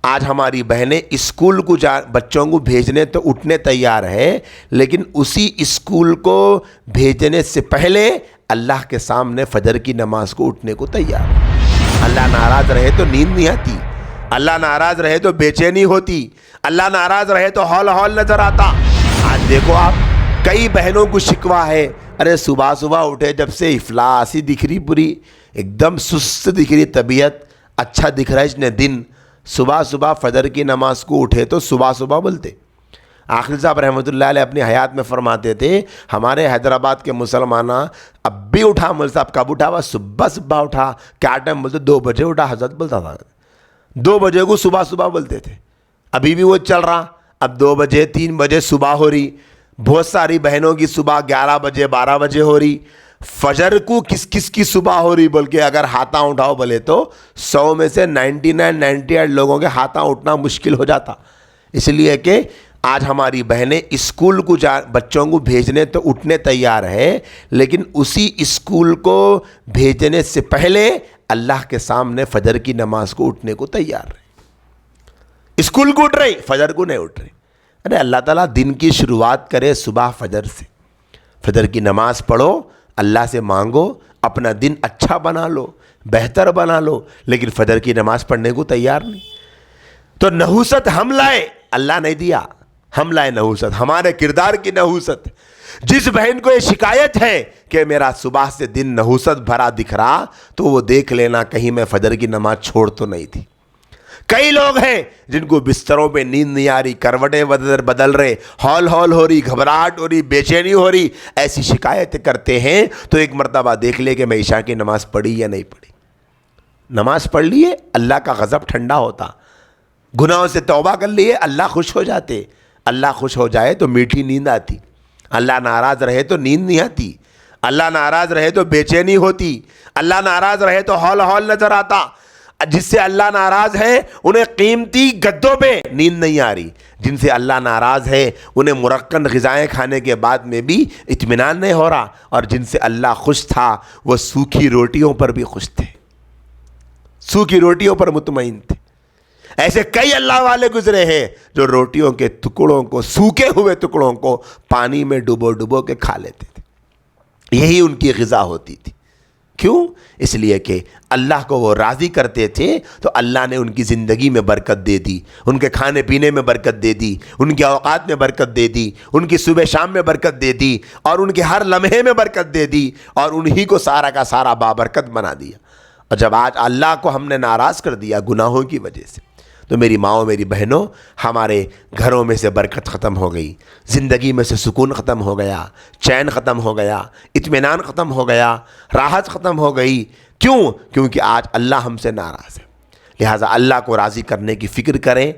آج ہماری بہنیں اسکول کو بچوں کو بھیجنے تو اٹھنے تیار ہے، لیکن اسی اسکول کو بھیجنے سے پہلے اللہ کے سامنے فجر کی نماز کو اٹھنے کو تیار ہے۔ اللہ ناراض رہے تو نیند نہیں آتی، اللہ ناراض رہے تو بے چینی ہوتی، اللہ ناراض رہے تو ہال ہال نظر آتا۔ آج دیکھو آپ، کئی بہنوں کو شکوہ ہے، ارے صبح صبح اٹھے جب سے افلاسی دکھ رہی، پوری ایک دم سست دکھ رہی طبیعت، اچھا دکھ رہا ہے اس نے دن، صبح صبح فجر کی نماز کو اٹھے تو صبح صبح بولتے۔ آخر صاحب رحمۃ اللہ علیہ اپنی حیات میں فرماتے تھے، ہمارے حیدرآباد کے مسلمانہ اب بھی اٹھا، مول صاحب کب اٹھا؟ وہ صبح صبح اٹھا، کیا ٹائم بولتے؟ 2 بجے اٹھا، حضرت بولتا تھا 2 بجے کو صبح صبح بولتے تھے۔ ابھی بھی وہ چل رہا، اب 2 بجے 3 بجے صبح ہو رہی، بہت ساری بہنوں کی صبح 11 بجے 12 بجے ہو رہی۔ فجر کو کس کس کی صبح ہو رہی بلکہ اگر ہاتھاں اٹھاؤ بولے تو 100 میں سے 98 لوگوں کے ہاتھاں اٹھنا مشکل ہو جاتا، اس لیے کہ آج ہماری بہنیں اسکول کو بچوں کو بھیجنے تو اٹھنے تیار ہے، لیکن اسی اسکول کو بھیجنے سے پہلے اللہ کے سامنے فجر کی نماز کو اٹھنے کو تیار ہے۔ اسکول کو اٹھ رہی، فجر کو نہیں اٹھ رہی۔ ارے اللہ تعالیٰ دن کی شروعات کرے صبح فجر سے، فجر کی نماز پڑھو، اللہ سے مانگو، اپنا دن اچھا بنا لو، بہتر بنا لو، لیکن فجر کی نماز پڑھنے کو تیار نہیں۔ تو نحوست ہم لائے، اللہ نہیں دیا، ہم لائے نحوست، ہمارے کردار کی نحوست۔ جس بہن کو یہ شکایت ہے کہ میرا صبح سے دن نحوست بھرا دکھ رہا، تو وہ دیکھ لینا کہیں میں فجر کی نماز چھوڑ تو نہیں تھی۔ کئی لوگ ہیں جن کو بستروں پہ نیند نہیں آ رہی، کروٹیں بدل رہے، ہال ہال ہو رہی، گھبراہٹ ہو رہی، بے چینی ہو رہی، ایسی شکایتیں کرتے ہیں تو ایک مرتبہ دیکھ لے کہ میں عشاء کی نماز پڑھی یا نہیں پڑھی۔ نماز پڑھ لیے اللہ کا غضب ٹھنڈا ہوتا، گناہوں سے توبہ کر لیے اللہ خوش ہو جاتے۔ اللہ خوش ہو جائے تو میٹھی نیند آتی، اللہ ناراض رہے تو نیند نہیں آتی، اللہ ناراض رہے تو بے چینی ہوتی، اللہ ناراض رہے تو ہال ہال نظر آتا۔ جس سے اللہ ناراض ہے انہیں قیمتی گدوں پہ نیند نہیں آ رہی، جن سے اللہ ناراض ہے انہیں مرکن غذائیں کھانے کے بعد میں بھی اطمینان نہیں ہو رہا، اور جن سے اللہ خوش تھا وہ سوکھی روٹیوں پر بھی خوش تھے، سوکھی روٹیوں پر مطمئن تھے۔ ایسے کئی اللہ والے گزرے ہیں جو روٹیوں کے ٹکڑوں کو، سوکھے ہوئے ٹکڑوں کو پانی میں ڈبو ڈبو کے کھا لیتے تھے، یہی ان کی غذا ہوتی تھی۔ کیوں؟ اس لیے کہ اللہ کو وہ راضی کرتے تھے تو اللہ نے ان کی زندگی میں برکت دے دی، ان کے کھانے پینے میں برکت دے دی، ان کے اوقات میں برکت دے دی، ان کی صبح شام میں برکت دے دی، اور ان کے ہر لمحے میں برکت دے دی، اور انہی کو سارا کا سارا بابرکت بنا دیا۔ اور جب آج اللہ کو ہم نے ناراض کر دیا گناہوں کی وجہ سے، تو میری ماؤں میری بہنوں، ہمارے گھروں میں سے برکت ختم ہو گئی، زندگی میں سے سکون ختم ہو گیا، چین ختم ہو گیا، اطمینان ختم ہو گیا، راحت ختم ہو گئی۔ کیوں؟ کیونکہ آج اللہ ہم سے ناراض ہے۔ لہٰذا اللہ کو راضی کرنے کی فکر کریں،